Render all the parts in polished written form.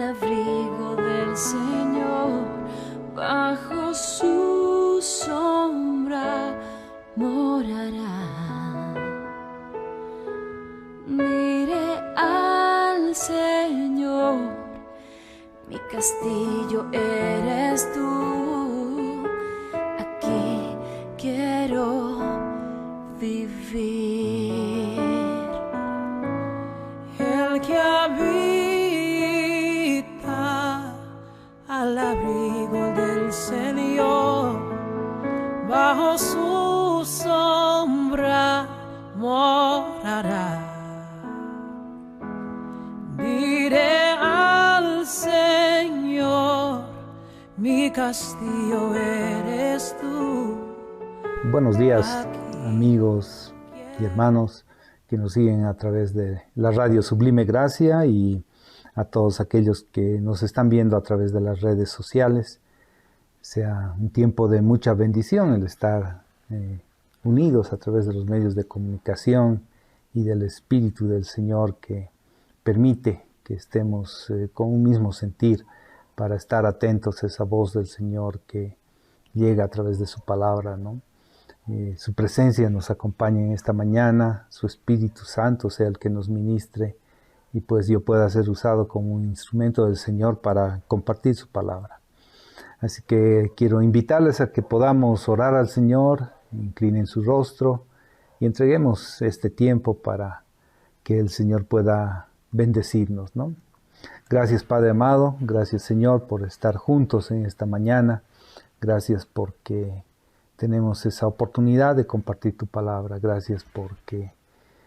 abrigo del Señor, bajo su sombra morará. Diré al Señor, mi castillo eres tú, aquí quiero vivir. El que habita al abrigo del Señor, bajo su sombra morará. Diré al Señor, mi castillo eres tú. Buenos días, amigos y hermanos que nos siguen a través de la radio Sublime Gracia y a todos aquellos que nos están viendo a través de las redes sociales. Sea un tiempo de mucha bendición el estar unidos a través de los medios de comunicación y del Espíritu del Señor que permite que estemos con un mismo sentir para estar atentos a esa voz del Señor que llega a través de su palabra, ¿no? Su presencia nos acompaña en esta mañana, su Espíritu Santo sea el que nos ministre y pues yo pueda ser usado como un instrumento del Señor para compartir su palabra. Así que quiero invitarles a que podamos orar al Señor, inclinen su rostro y entreguemos este tiempo para que el Señor pueda bendecirnos, ¿no? Gracias, Padre amado, gracias, Señor, por estar juntos en esta mañana. Gracias porque tenemos esa oportunidad de compartir tu palabra. Gracias porque,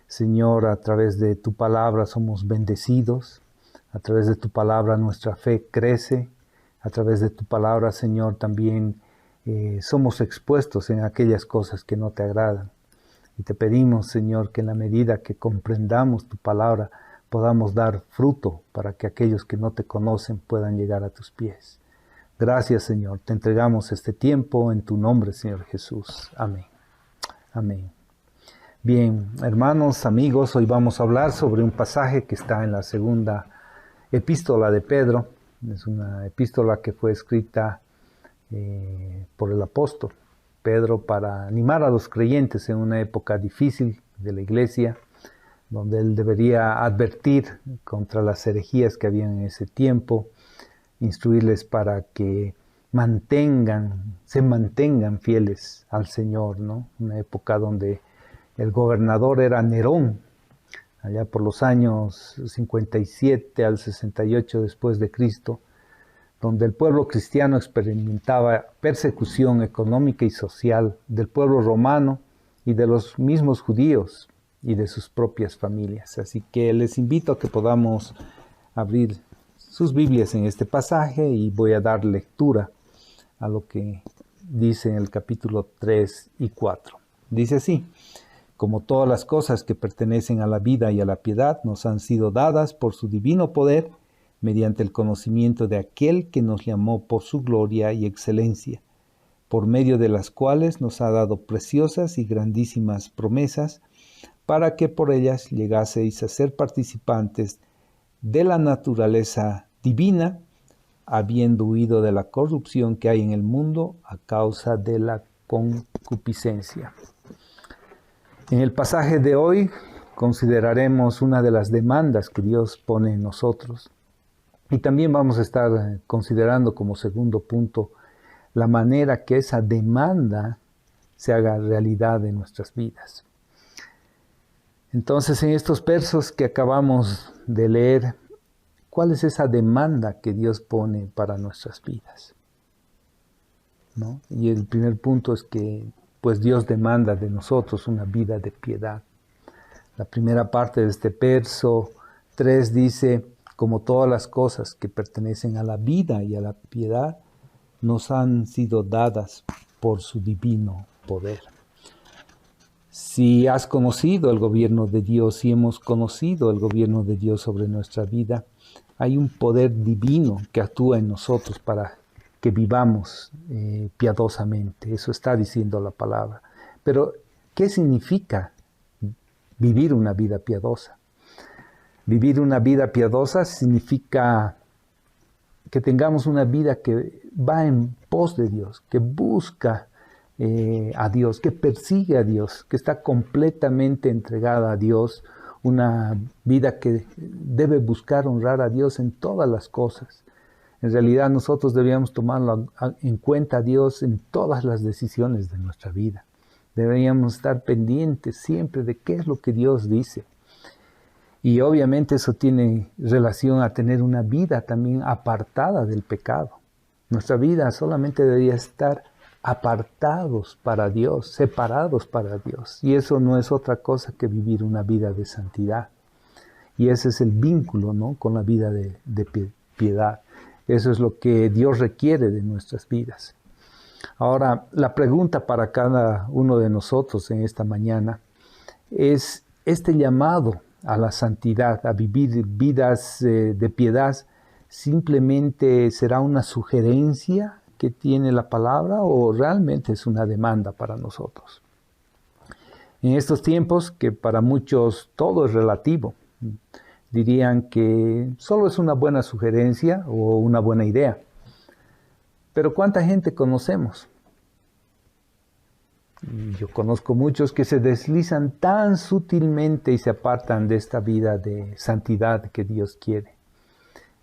Señor, a través de tu palabra somos bendecidos. A través de tu palabra nuestra fe crece. A través de tu palabra, Señor, también somos expuestos en aquellas cosas que no te agradan. Y te pedimos, Señor, que en la medida que comprendamos tu palabra, podamos dar fruto para que aquellos que no te conocen puedan llegar a tus pies. Gracias, Señor. Te entregamos este tiempo en tu nombre, Señor Jesús. Amén. Amén. Bien, hermanos, amigos, hoy vamos a hablar sobre un pasaje que está en la segunda epístola de Pedro. Es una epístola que fue escrita por el apóstol Pedro para animar a los creyentes en una época difícil de la iglesia, donde él debería advertir contra las herejías que habían en ese tiempo, instruirles para que se mantengan fieles al Señor, ¿no? Una época donde el gobernador era Nerón, allá por los años 57 al 68 después de Cristo, donde el pueblo cristiano experimentaba persecución económica y social del pueblo romano y de los mismos judíos y de sus propias familias. Así que les invito a que podamos abrir sus Biblias en este pasaje y voy a dar lectura a lo que dice en el capítulo 3 y 4. Dice así: como todas las cosas que pertenecen a la vida y a la piedad nos han sido dadas por su divino poder, mediante el conocimiento de aquel que nos llamó por su gloria y excelencia, por medio de las cuales nos ha dado preciosas y grandísimas promesas, para que por ellas llegaseis a ser participantes de la naturaleza divina, habiendo huido de la corrupción que hay en el mundo a causa de la concupiscencia. En el pasaje de hoy consideraremos una de las demandas que Dios pone en nosotros. Y también vamos a estar considerando como segundo punto la manera que esa demanda se haga realidad en nuestras vidas. Entonces, en estos versos que acabamos de leer, ¿cuál es esa demanda que Dios pone para nuestras vidas? ¿No? Y el primer punto es que pues Dios demanda de nosotros una vida de piedad. La primera parte de este verso 3 dice: como todas las cosas que pertenecen a la vida y a la piedad nos han sido dadas por su divino poder. Si has conocido el gobierno de Dios, si hemos conocido el gobierno de Dios sobre nuestra vida, hay un poder divino que actúa en nosotros para que vivamos piadosamente. Eso está diciendo la palabra. Pero, ¿qué significa vivir una vida piadosa? Vivir una vida piadosa significa que tengamos una vida que va en pos de Dios, que busca a Dios, que persigue a Dios, que está completamente entregada a Dios, una vida que debe buscar honrar a Dios en todas las cosas. En realidad nosotros deberíamos tomarlo en cuenta a Dios en todas las decisiones de nuestra vida. Deberíamos estar pendientes siempre de qué es lo que Dios dice. Y obviamente eso tiene relación a tener una vida también apartada del pecado. Nuestra vida solamente debería estar apartados para Dios, separados para Dios. Y eso no es otra cosa que vivir una vida de santidad. Y ese es el vínculo, ¿no?, con la vida de piedad. Eso es lo que Dios requiere de nuestras vidas. Ahora, la pregunta para cada uno de nosotros en esta mañana es este llamado a la santidad, a vivir vidas de piedad, ¿simplemente será una sugerencia que tiene la palabra o realmente es una demanda para nosotros? En estos tiempos, que para muchos todo es relativo, dirían que solo es una buena sugerencia o una buena idea. Pero ¿cuánta gente conocemos? Yo conozco muchos que se deslizan tan sutilmente y se apartan de esta vida de santidad que Dios quiere.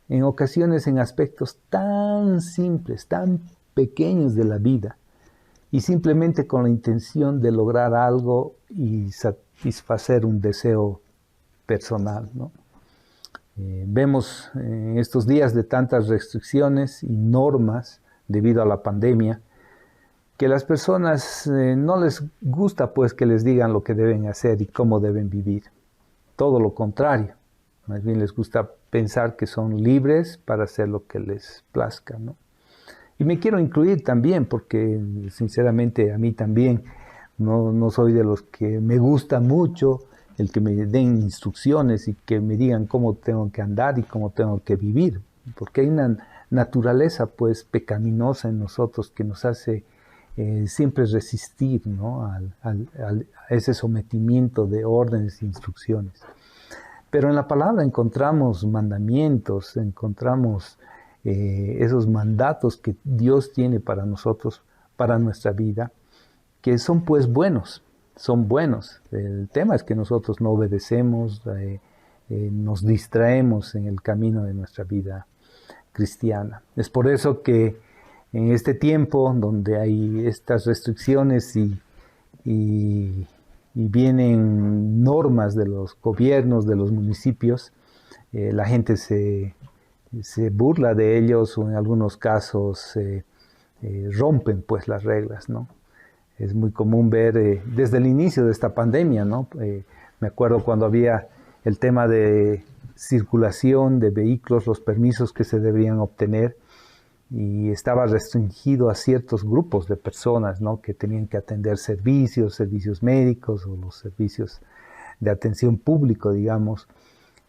En ocasiones en aspectos tan simples, tan pequeños de la vida, y simplemente con la intención de lograr algo y satisfacer un deseo personal, ¿no? Vemos en estos días de tantas restricciones y normas debido a la pandemia, que las personas no les gusta pues que les digan lo que deben hacer y cómo deben vivir. Todo lo contrario, más bien les gusta pensar que son libres para hacer lo que les plazca, ¿no? Y me quiero incluir también porque sinceramente a mí también no soy de los que me gusta mucho el que me den instrucciones y que me digan cómo tengo que andar y cómo tengo que vivir, porque hay una naturaleza pues pecaminosa en nosotros que nos hace siempre resistir, ¿no?, a ese sometimiento de órdenes e instrucciones. Pero en la palabra encontramos mandamientos, encontramos esos mandatos que Dios tiene para nosotros, para nuestra vida, que son pues buenos, son buenos. El tema es que nosotros no obedecemos, nos distraemos en el camino de nuestra vida cristiana. Es por eso que en este tiempo donde hay estas restricciones y vienen normas de los gobiernos, de los municipios, la gente se burla de ellos o en algunos casos rompen pues las reglas, ¿no? Es muy común ver desde el inicio de esta pandemia, ¿no? Me acuerdo cuando había el tema de circulación de vehículos, los permisos que se deberían obtener, y estaba restringido a ciertos grupos de personas, ¿no?, que tenían que atender servicios médicos o los servicios de atención público, digamos,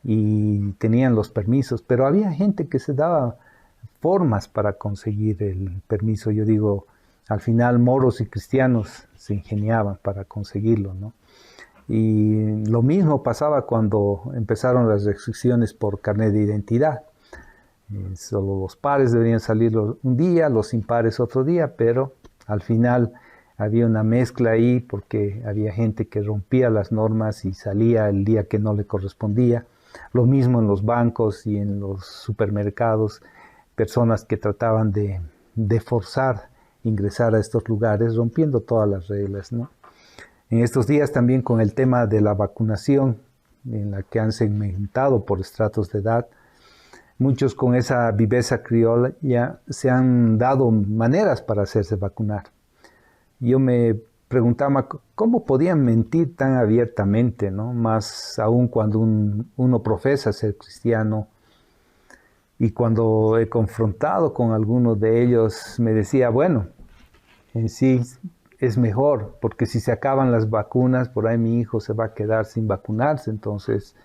y tenían los permisos, pero había gente que se daba formas para conseguir el permiso. Yo digo, al final moros y cristianos se ingeniaban para conseguirlo, ¿no? Y lo mismo pasaba cuando empezaron las restricciones por carnet de identidad. Solo los pares deberían salir un día, los impares otro día, pero al final había una mezcla ahí porque había gente que rompía las normas y salía el día que no le correspondía. Lo mismo en los bancos y en los supermercados, personas que trataban de forzar ingresar a estos lugares, rompiendo todas las reglas, ¿no? En estos días también con el tema de la vacunación, en la que han segmentado por estratos de edad, muchos con esa viveza criolla se han dado maneras para hacerse vacunar. Yo me preguntaba cómo podían mentir tan abiertamente, ¿no? Más aún cuando uno profesa ser cristiano. Y cuando he confrontado con algunos de ellos, me decía, bueno, en sí es mejor, porque si se acaban las vacunas, por ahí mi hijo se va a quedar sin vacunarse, entonces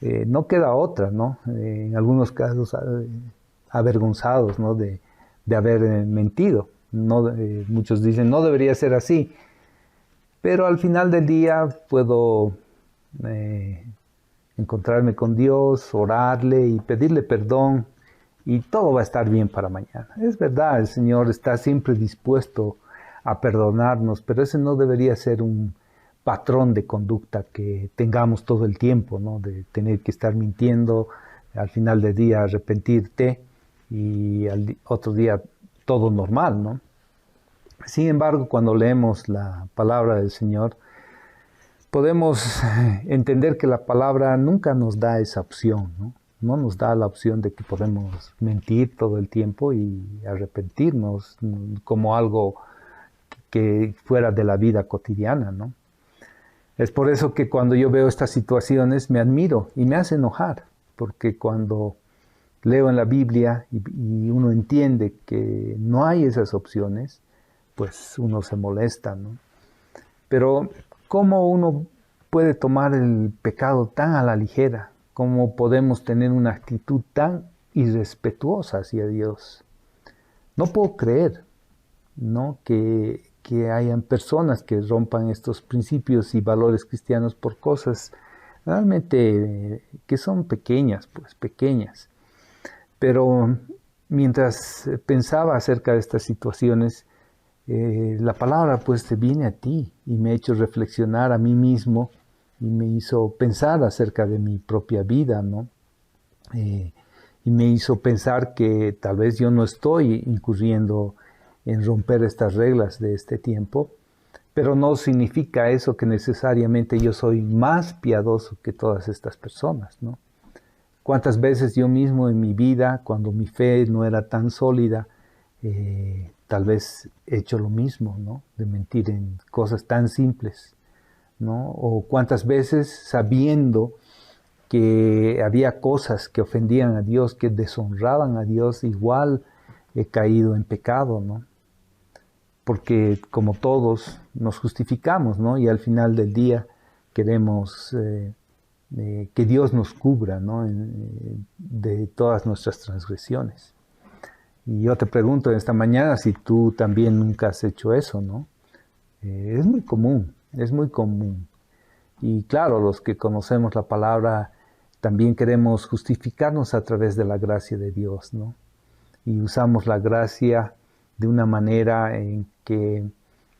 no queda otra, ¿no? En algunos casos avergonzados, ¿no?, de haber mentido. No, muchos dicen, no debería ser así, pero al final del día puedo encontrarme con Dios, orarle y pedirle perdón y todo va a estar bien para mañana. Es verdad, el Señor está siempre dispuesto a perdonarnos, pero ese no debería ser un patrón de conducta que tengamos todo el tiempo, ¿no? De tener que estar mintiendo, al final del día arrepentirte y al otro día todo normal, ¿no? Sin embargo, cuando leemos la palabra del Señor, podemos entender que la palabra nunca nos da esa opción, ¿no? No nos da la opción de que podemos mentir todo el tiempo y arrepentirnos como algo que fuera de la vida cotidiana, ¿no? Es por eso que cuando yo veo estas situaciones me admiro y me hace enojar, porque cuando leo en la Biblia y uno entiende que no hay esas opciones, pues uno se molesta, ¿no? Pero ¿cómo uno puede tomar el pecado tan a la ligera? ¿Cómo podemos tener una actitud tan irrespetuosa hacia Dios? No puedo creer, ¿no? que hayan personas que rompan estos principios y valores cristianos por cosas realmente que son pequeñas, pues pequeñas. Pero mientras pensaba acerca de estas situaciones, la palabra pues te viene a ti y me ha hecho reflexionar a mí mismo y me hizo pensar acerca de mi propia vida, ¿no? Y me hizo pensar que tal vez yo no estoy incurriendo en romper estas reglas de este tiempo, pero no significa eso que necesariamente yo soy más piadoso que todas estas personas, ¿no? ¿Cuántas veces yo mismo en mi vida, cuando mi fe no era tan sólida, tal vez he hecho lo mismo, ¿no? De mentir en cosas tan simples, ¿no? O cuántas veces sabiendo que había cosas que ofendían a Dios, que deshonraban a Dios, igual he caído en pecado, ¿no? Porque como todos nos justificamos, ¿no? Y al final del día queremos que Dios nos cubra, ¿no? De todas nuestras transgresiones. Y yo te pregunto esta mañana si tú también nunca has hecho eso, ¿no? Es muy común, es muy común. Y claro, los que conocemos la palabra también queremos justificarnos a través de la gracia de Dios, ¿no? Y usamos la gracia de una manera en que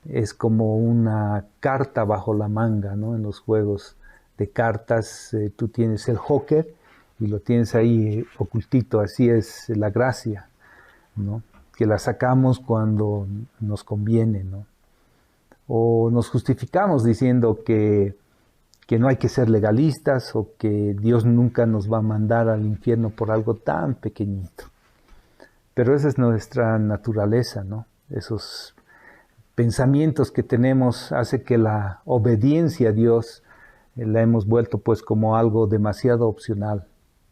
es como una carta bajo la manga, ¿no? En los juegos de cartas tú tienes el joker y lo tienes ahí ocultito, así es la gracia, ¿no? Que la sacamos cuando nos conviene, ¿no? O nos justificamos diciendo que no hay que ser legalistas o que Dios nunca nos va a mandar al infierno por algo tan pequeñito. Pero esa es nuestra naturaleza, ¿no? Esos pensamientos que tenemos hace que la obediencia a Dios la hemos vuelto pues como algo demasiado opcional,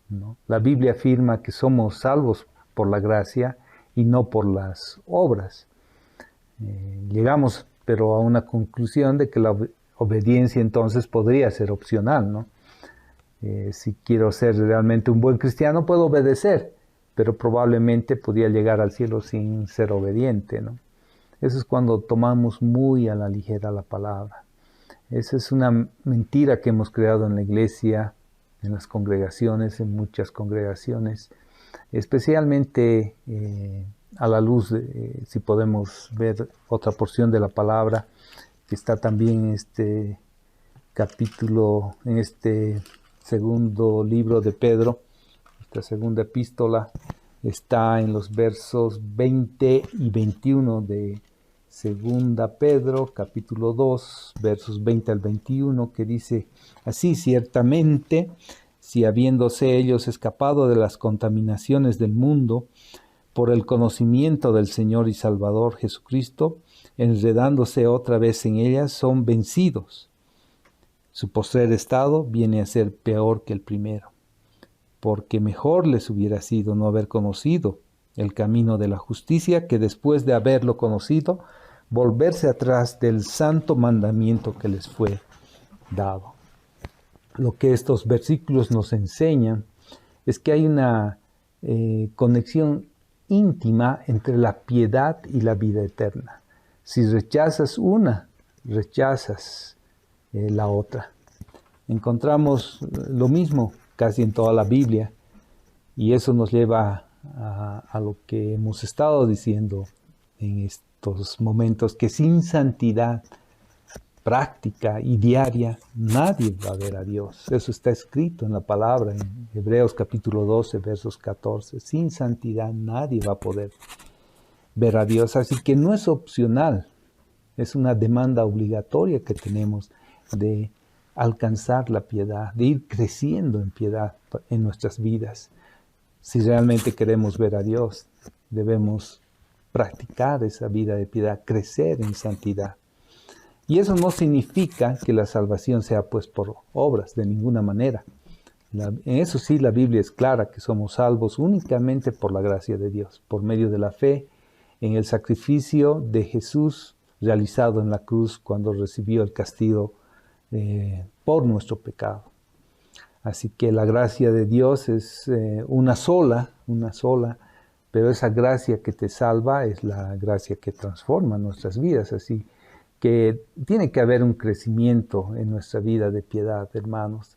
¿no? La Biblia afirma que somos salvos por la gracia y no por las obras. Llegamos pero a una conclusión de que la obediencia entonces podría ser opcional, ¿no? Si quiero ser realmente un buen cristiano puedo obedecer, pero probablemente podría llegar al cielo sin ser obediente, ¿no? Eso es cuando tomamos muy a la ligera la palabra. Esa es una mentira que hemos creado en la iglesia, en las congregaciones, en muchas congregaciones, especialmente a la luz, si podemos ver otra porción de la palabra, que está también en este capítulo, en este segundo libro de Pedro, esta segunda epístola, está en los versos 20 y 21 de segunda Pedro, capítulo 2, versos 20 al 21, que dice así: ciertamente, si habiéndose ellos escapado de las contaminaciones del mundo, por el conocimiento del Señor y Salvador Jesucristo, enredándose otra vez en ellas, son vencidos. Su postrer estado viene a ser peor que el primero, porque mejor les hubiera sido no haber conocido el camino de la justicia que después de haberlo conocido, volverse atrás del santo mandamiento que les fue dado. Lo que estos versículos nos enseñan es que hay una conexión íntima entre la piedad y la vida eterna. Si rechazas una, rechazas la otra. Encontramos lo mismo casi en toda la Biblia, y eso nos lleva a lo que hemos estado diciendo en estos momentos, que sin santidad práctica y diaria nadie va a ver a Dios. Eso está escrito en la palabra en Hebreos capítulo 12, versos 14. Sin santidad nadie va a poder ver a Dios. Así que no es opcional, es una demanda obligatoria que tenemos de alcanzar la piedad, de ir creciendo en piedad en nuestras vidas. Si realmente queremos ver a Dios, debemos practicar esa vida de piedad, crecer en santidad. Y eso no significa que la salvación sea pues por obras, de ninguna manera. En eso sí la Biblia es clara, que somos salvos únicamente por la gracia de Dios, por medio de la fe en el sacrificio de Jesús realizado en la cruz cuando recibió el castigo por nuestro pecado. Así que la gracia de Dios es una sola, pero esa gracia que te salva es la gracia que transforma nuestras vidas. Así que tiene que haber un crecimiento en nuestra vida de piedad, hermanos.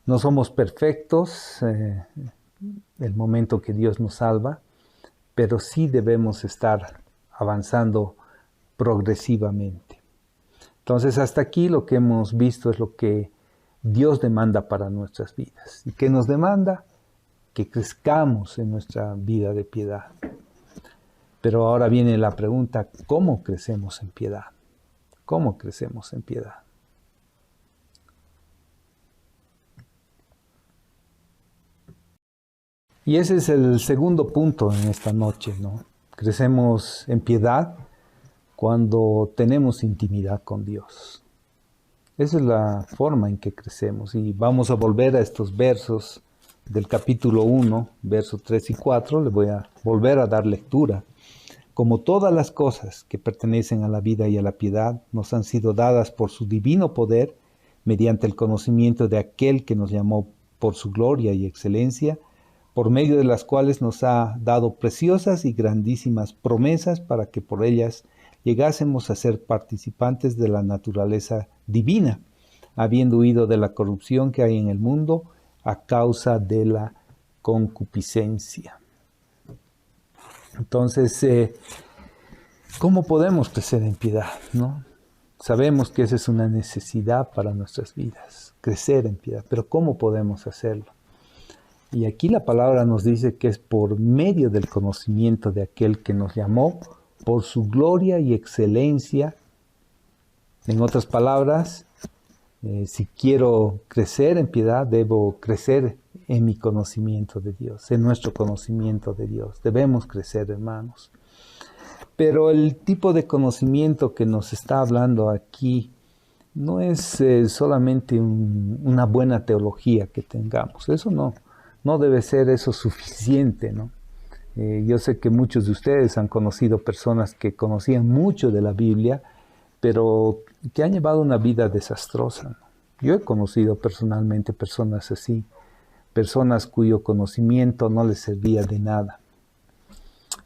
No somos perfectos el momento que Dios nos salva, pero sí debemos estar avanzando progresivamente. Entonces, hasta aquí lo que hemos visto es lo que Dios demanda para nuestras vidas. ¿Y qué nos demanda? Que crezcamos en nuestra vida de piedad. Pero ahora viene la pregunta, ¿cómo crecemos en piedad? ¿Cómo crecemos en piedad? Y ese es el segundo punto en esta noche, ¿no? Crecemos en piedad cuando tenemos intimidad con Dios. Esa es la forma en que crecemos. Y vamos a volver a estos versos del capítulo 1, versos 3 y 4. Le voy a volver a dar lectura. Como todas las cosas que pertenecen a la vida y a la piedad nos han sido dadas por su divino poder, mediante el conocimiento de aquel que nos llamó por su gloria y excelencia, por medio de las cuales nos ha dado preciosas y grandísimas promesas para que por ellas llegásemos a ser participantes de la naturaleza divina, habiendo huido de la corrupción que hay en el mundo a causa de la concupiscencia. Entonces, ¿cómo podemos crecer en piedad, no? Sabemos que esa es una necesidad para nuestras vidas, crecer en piedad, pero ¿cómo podemos hacerlo? Y aquí la palabra nos dice que es por medio del conocimiento de aquel que nos llamó por su gloria y excelencia. En otras palabras, si quiero crecer en piedad, debo crecer en mi conocimiento de Dios, en nuestro conocimiento de Dios. Debemos crecer, hermanos. Pero el tipo de conocimiento que nos está hablando aquí no es solamente una buena teología que tengamos. Eso no debe ser eso suficiente, ¿no? Yo sé que muchos de ustedes han conocido personas que conocían mucho de la Biblia, pero que han llevado una vida desastrosa, ¿no? Yo he conocido personalmente personas así, personas cuyo conocimiento no les servía de nada.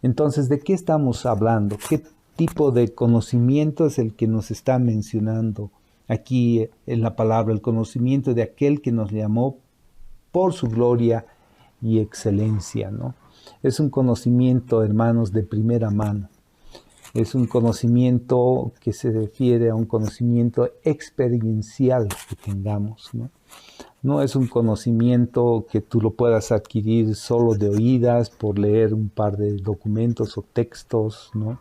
Entonces, ¿de qué estamos hablando? ¿Qué tipo de conocimiento es el que nos está mencionando aquí en la palabra? El conocimiento de aquel que nos llamó por su gloria y excelencia, ¿no? Es un conocimiento, hermanos, de primera mano. Es un conocimiento que se refiere a un conocimiento experiencial que tengamos, ¿no? No es un conocimiento que tú lo puedas adquirir solo de oídas por leer un par de documentos o textos, ¿no?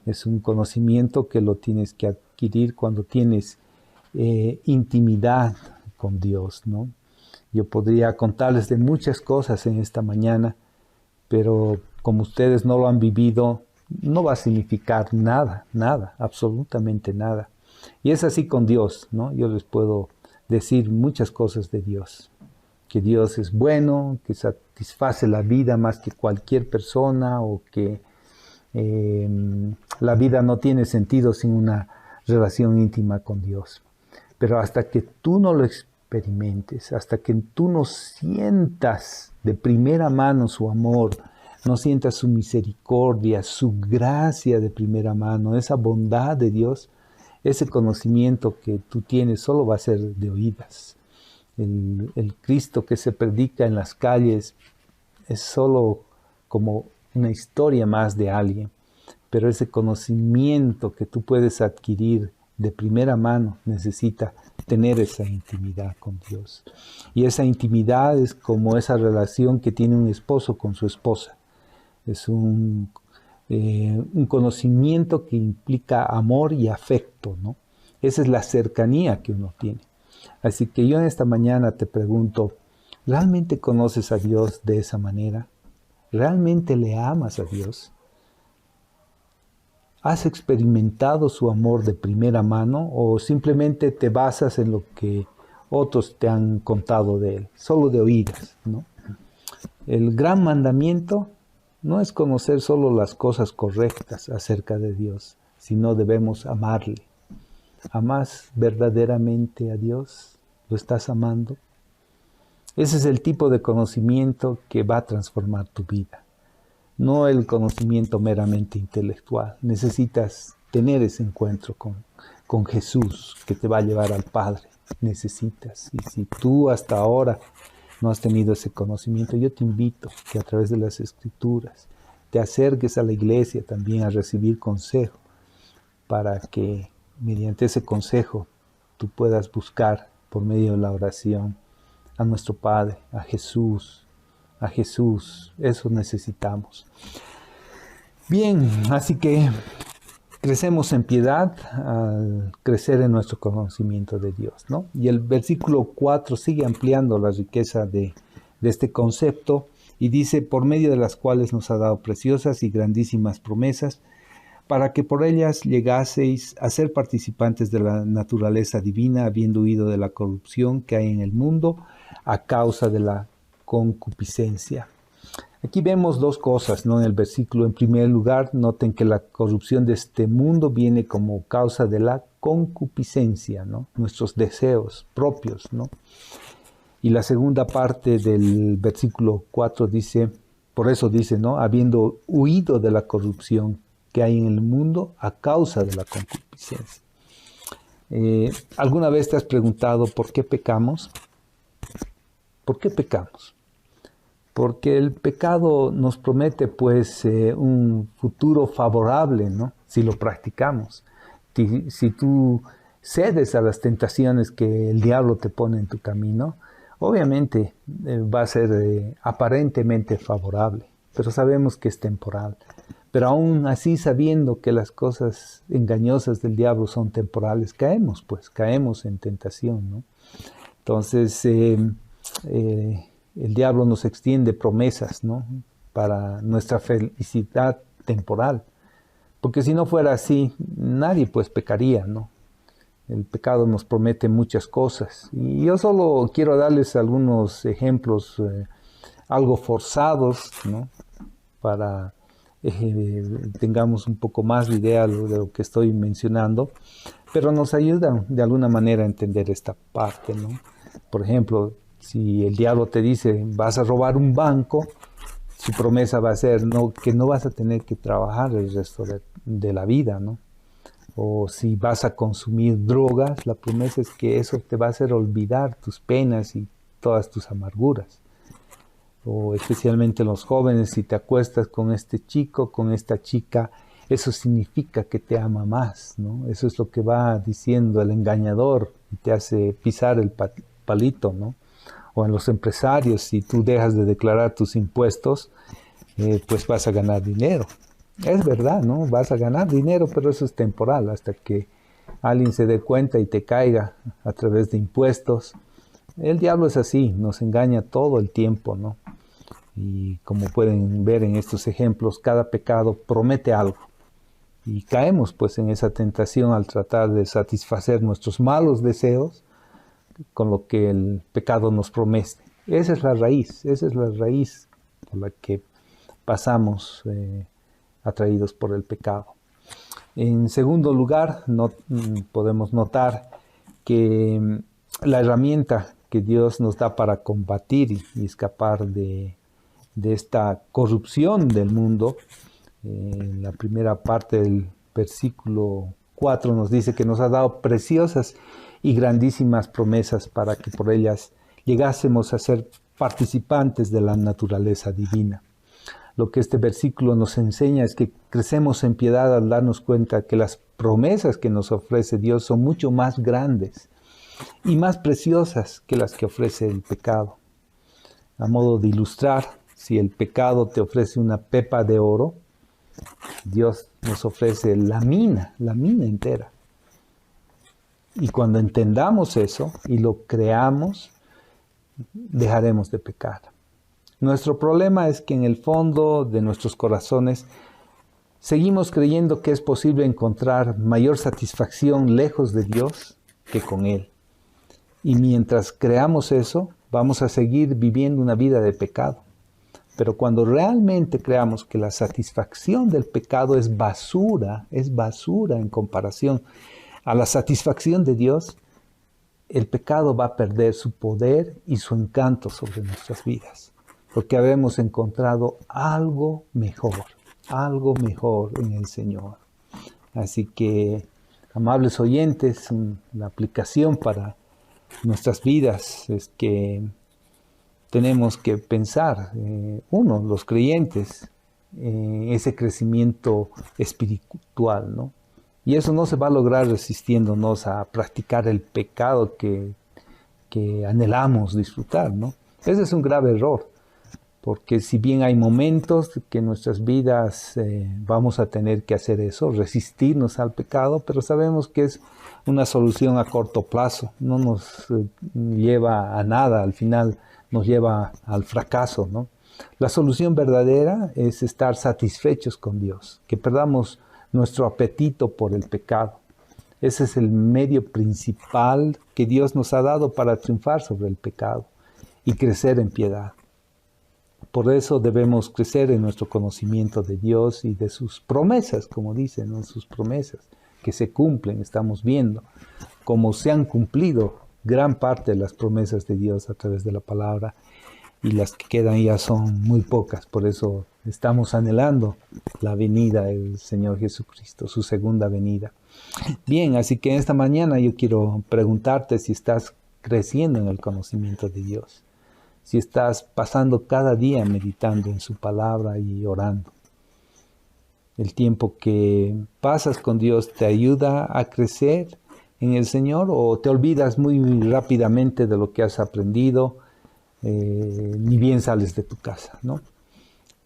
Es un conocimiento que lo tienes que adquirir cuando tienes intimidad con Dios, ¿no? Yo podría contarles de muchas cosas en esta mañana, pero como ustedes no lo han vivido, no va a significar nada, absolutamente nada. Y es así con Dios, ¿no? Yo les puedo decir muchas cosas de Dios. Que Dios es bueno, que satisface la vida más que cualquier persona, o que la vida no tiene sentido sin una relación íntima con Dios. Pero hasta que tú no lo experimentes, hasta que tú no sientas de primera mano su amor, no sientas su misericordia, su gracia de primera mano, esa bondad de Dios, ese conocimiento que tú tienes solo va a ser de oídas. El Cristo que se predica en las calles es solo como una historia más de alguien, pero ese conocimiento que tú puedes adquirir de primera mano necesita tener esa intimidad con Dios. Y esa intimidad es como esa relación que tiene un esposo con su esposa. Es un conocimiento que implica amor y afecto, ¿no? Esa es la cercanía que uno tiene. Así que yo en esta mañana te pregunto, ¿realmente conoces a Dios de esa manera? ¿Realmente le amas a Dios? ¿Has experimentado su amor de primera mano o simplemente te basas en lo que otros te han contado de Él, solo de oídas, ¿no? El gran mandamiento no es conocer solo las cosas correctas acerca de Dios, sino debemos amarle. ¿Amas verdaderamente a Dios? ¿Lo estás amando? Ese es el tipo de conocimiento que va a transformar tu vida. No el conocimiento meramente intelectual. Necesitas tener ese encuentro con Jesús que te va a llevar al Padre. Necesitas. Y si tú hasta ahora no has tenido ese conocimiento, yo te invito que a través de las Escrituras te acerques a la iglesia también a recibir consejo, para que mediante ese consejo tú puedas buscar por medio de la oración a nuestro Padre, a Jesús. A Jesús, eso necesitamos. Bien, así que crecemos en piedad al crecer en nuestro conocimiento de Dios, ¿no? Y el versículo 4 sigue ampliando la riqueza de este concepto y dice, por medio de las cuales nos ha dado preciosas y grandísimas promesas, para que por ellas llegaseis a ser participantes de la naturaleza divina, habiendo huido de la corrupción que hay en el mundo a causa de la concupiscencia. Aquí vemos dos cosas, ¿no? En el versículo, en primer lugar, noten que la corrupción de este mundo viene como causa de la concupiscencia, ¿no? Nuestros deseos propios, ¿no? Y la segunda parte del versículo 4 dice, por eso dice, ¿no? Habiendo huido de la corrupción que hay en el mundo a causa de la concupiscencia. ¿Alguna vez te has preguntado por qué pecamos? ¿Por qué pecamos? Porque el pecado nos promete pues un futuro favorable, ¿no? Si lo practicamos. Si tú cedes a las tentaciones que el diablo te pone en tu camino, obviamente va a ser aparentemente favorable, pero sabemos que es temporal. Pero aún así, sabiendo que las cosas engañosas del diablo son temporales, caemos en tentación, ¿no? Entonces, el diablo nos extiende promesas, ¿no? Para nuestra felicidad temporal. Porque si no fuera así, nadie pues pecaría, ¿no? El pecado nos promete muchas cosas. Y yo solo quiero darles algunos ejemplos algo forzados, ¿no? Para tengamos un poco más de idea de lo que estoy mencionando, pero nos ayudan de alguna manera a entender esta parte, ¿no? Por ejemplo, si el diablo te dice, vas a robar un banco, su promesa va a ser que no vas a tener que trabajar el resto de la vida, ¿no? O si vas a consumir drogas, la promesa es que eso te va a hacer olvidar tus penas y todas tus amarguras. O especialmente los jóvenes, si te acuestas con este chico, con esta chica, eso significa que te ama más, ¿no? Eso es lo que va diciendo el engañador y te hace pisar el palito, ¿no? O en los empresarios, si tú dejas de declarar tus impuestos, pues vas a ganar dinero. Es verdad, ¿no? Vas a ganar dinero, pero eso es temporal, hasta que alguien se dé cuenta y te caiga a través de impuestos. El diablo es así, nos engaña todo el tiempo, ¿no? Y como pueden ver en estos ejemplos, cada pecado promete algo. Y caemos pues en esa tentación al tratar de satisfacer nuestros malos deseos con lo que el pecado nos promete. Esa es la raíz por la que pasamos atraídos por el pecado. En segundo lugar, podemos notar que la herramienta que Dios nos da para combatir y escapar de esta corrupción del mundo, en la primera parte del versículo 4 nos dice que nos ha dado preciosas y grandísimas promesas para que por ellas llegásemos a ser participantes de la naturaleza divina. Lo que este versículo nos enseña es que crecemos en piedad al darnos cuenta que las promesas que nos ofrece Dios son mucho más grandes y más preciosas que las que ofrece el pecado. A modo de ilustrar, si el pecado te ofrece una pepa de oro, Dios nos ofrece la mina entera. Y cuando entendamos eso y lo creamos, dejaremos de pecar. Nuestro problema es que en el fondo de nuestros corazones seguimos creyendo que es posible encontrar mayor satisfacción lejos de Dios que con Él. Y mientras creamos eso, vamos a seguir viviendo una vida de pecado. Pero cuando realmente creamos que la satisfacción del pecado es basura en comparación a la satisfacción de Dios, el pecado va a perder su poder y su encanto sobre nuestras vidas. Porque habremos encontrado algo mejor en el Señor. Así que, amables oyentes, la aplicación para nuestras vidas es que tenemos que pensar, los creyentes, ese crecimiento espiritual, ¿no? Y eso no se va a lograr resistiéndonos a practicar el pecado que anhelamos disfrutar, ¿no? Ese es un grave error, porque si bien hay momentos que en nuestras vidas vamos a tener que hacer eso, resistirnos al pecado, pero sabemos que es una solución a corto plazo, no nos lleva a nada, al final nos lleva al fracaso, ¿no? La solución verdadera es estar satisfechos con Dios, que perdamos nuestro apetito por el pecado. Ese es el medio principal que Dios nos ha dado para triunfar sobre el pecado y crecer en piedad. Por eso debemos crecer en nuestro conocimiento de Dios y de sus promesas, como dicen, ¿no? Sus promesas que se cumplen, estamos viendo cómo se han cumplido gran parte de las promesas de Dios a través de la palabra, y las que quedan ya son muy pocas. Por eso estamos anhelando la venida del Señor Jesucristo, su segunda venida. Bien, así que esta mañana yo quiero preguntarte si estás creciendo en el conocimiento de Dios, si estás pasando cada día meditando en su palabra y orando. El tiempo que pasas con Dios te ayuda a crecer en el Señor, o te olvidas muy rápidamente de lo que has aprendido, ni bien sales de tu casa, ¿no?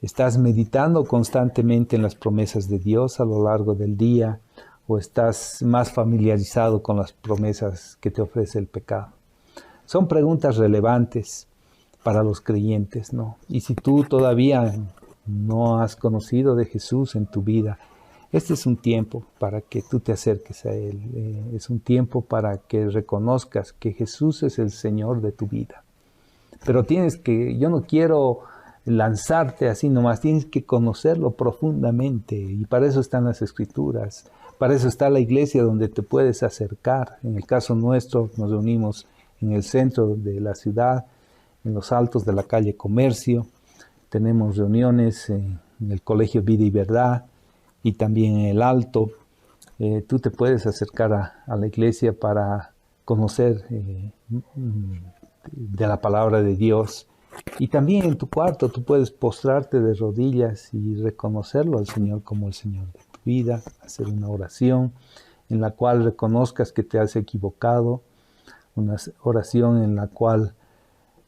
¿Estás meditando constantemente en las promesas de Dios a lo largo del día, o estás más familiarizado con las promesas que te ofrece el pecado? Son preguntas relevantes para los creyentes, ¿no? Y si tú todavía no has conocido de Jesús en tu vida, este es un tiempo para que tú te acerques a Él. Es un tiempo para que reconozcas que Jesús es el Señor de tu vida. Pero yo no quiero lanzarte así nomás, tienes que conocerlo profundamente, y para eso están las Escrituras, para eso está la iglesia donde te puedes acercar. En el caso nuestro nos reunimos en el centro de la ciudad, en los altos de la calle Comercio. Tenemos reuniones en el Colegio Vida y Verdad y también en el Alto. Tú te puedes acercar a la iglesia para conocer de la palabra de Dios. Y también en tu cuarto tú puedes postrarte de rodillas y reconocerlo al Señor como el Señor de tu vida, hacer una oración en la cual reconozcas que te has equivocado, una oración en la cual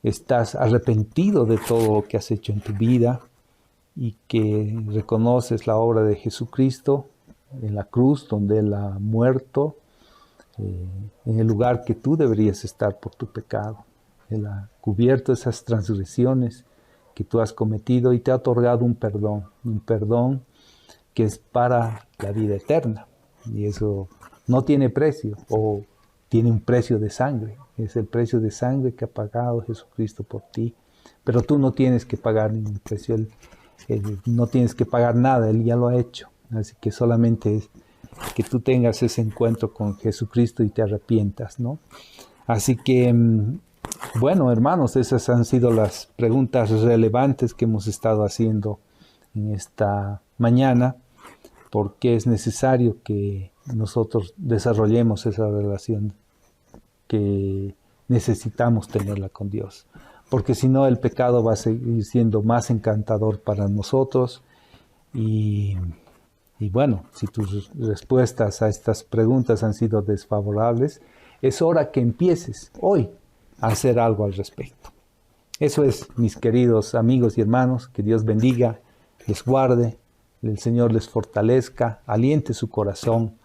estás arrepentido de todo lo que has hecho en tu vida y que reconoces la obra de Jesucristo en la cruz, donde Él ha muerto, en el lugar que tú deberías estar por tu pecado. Él ha cubierto esas transgresiones que tú has cometido y te ha otorgado un perdón que es para la vida eterna. Y eso no tiene precio, o tiene un precio de sangre. Es el precio de sangre que ha pagado Jesucristo por ti. Pero tú no tienes que pagar ningún precio. Él no tienes que pagar nada, Él ya lo ha hecho. Así que solamente es que tú tengas ese encuentro con Jesucristo y te arrepientas, ¿no? Así que, bueno, hermanos, esas han sido las preguntas relevantes que hemos estado haciendo en esta mañana, porque es necesario que nosotros desarrollemos esa relación que necesitamos tenerla con Dios. porque si no el pecado va a seguir siendo más encantador para nosotros. Y bueno, si tus respuestas a estas preguntas han sido desfavorables, es hora que empieces hoy a hacer algo al respecto. Eso es, mis queridos amigos y hermanos, que Dios bendiga, les guarde, el Señor les fortalezca, aliente su corazón,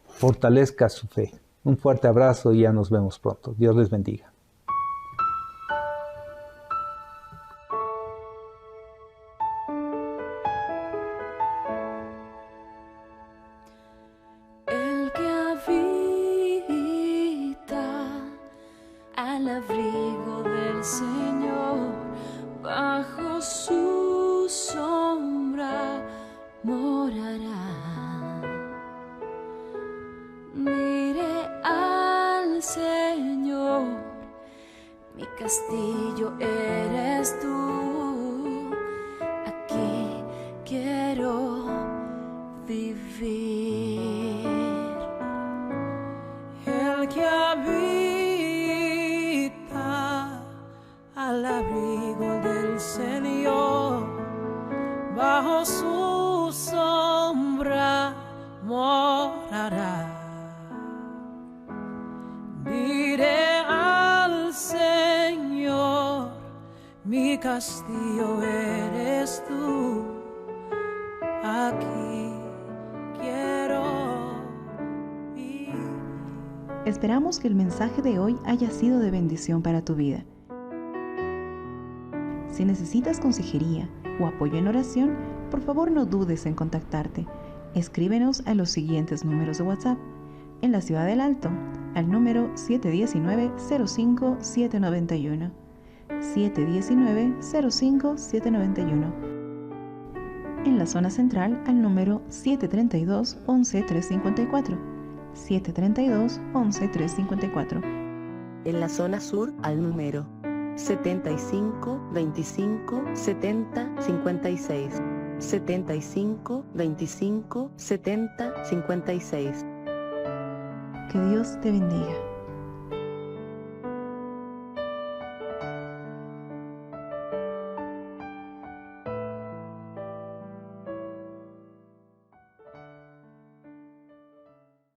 fortalezca su fe. Un fuerte abrazo y ya nos vemos pronto. Dios les bendiga. El que habita al abrigo del Señor, bajo su sombra morará. Diré al Señor, mi castillo eres tú, aquí quiero vivir. El que habita al abrigo del Señor, bajo su sombra morará. Diré al Señor, mi castillo eres tú, aquí quiero vivir. Esperamos que el mensaje de hoy haya sido de bendición para tu vida. Si necesitas consejería o apoyo en oración, por favor no dudes en contactarte. Escríbenos a los siguientes números de WhatsApp. En la Ciudad del Alto, al número 719-05-791. 719-05-791. En la zona central, al número 732-11-354. 732-11-354. En la zona sur, al número 75 25 70 56. 75 25 70 56. Que Dios te bendiga.